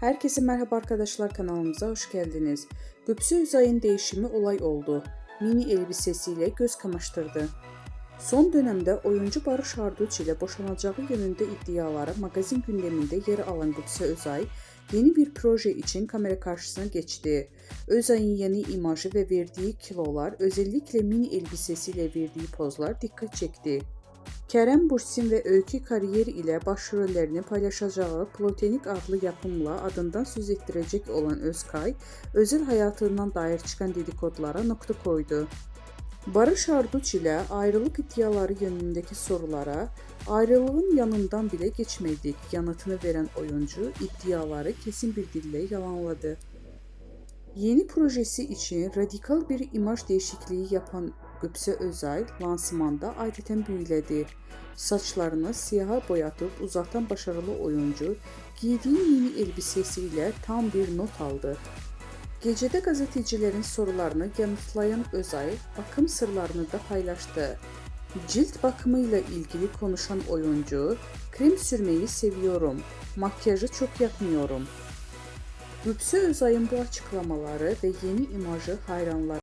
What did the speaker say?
Herkese merhaba arkadaşlar, kanalımıza hoş geldiniz. Gupse Özay'ın değişimi olay oldu. Mini elbisesiyle göz kamaştırdı. Son dönemde oyuncu Barış Arduç ile boşanacağı yönünde iddiaları magazin gündeminde yer alan Gupse Özay, yeni bir proje için kamera karşısına geçti. Özay'ın yeni imajı ve verdiği kilolar, özellikle mini elbisesiyle verdiği pozlar dikkat çekti. Kerem Bürsin ve Öykü Kariyer ile başrollerini paylaşacağı Plotenik adlı yapımla adından söz ettirecek olan Özkay, özel hayatından dair çıkan dedikodulara nokta koydu. Barış Arduç ile ayrılık iddiaları yönündeki sorulara ayrılığın yanından bile geçmedik yanıtını veren oyuncu iddiaları kesin bir dille yalanladı. Yeni projesi için radikal bir imaj değişikliği yapan Gupse Özay lansmanda adeten büyüledi. Saçlarını siyaha boyatıp uzaktan başarılı oyuncu giydiği mini elbisesiyle tam bir not aldı. Gecede gazetecilerin sorularını yanıtlayan Özay, bakım sırlarını da paylaştı. Cilt bakımıyla ilgili konuşan oyuncu, krem sürmeyi seviyorum, makyajı çok yapmıyorum. Gupse Özay'ın bu açıklamaları ve yeni imajı hayranlar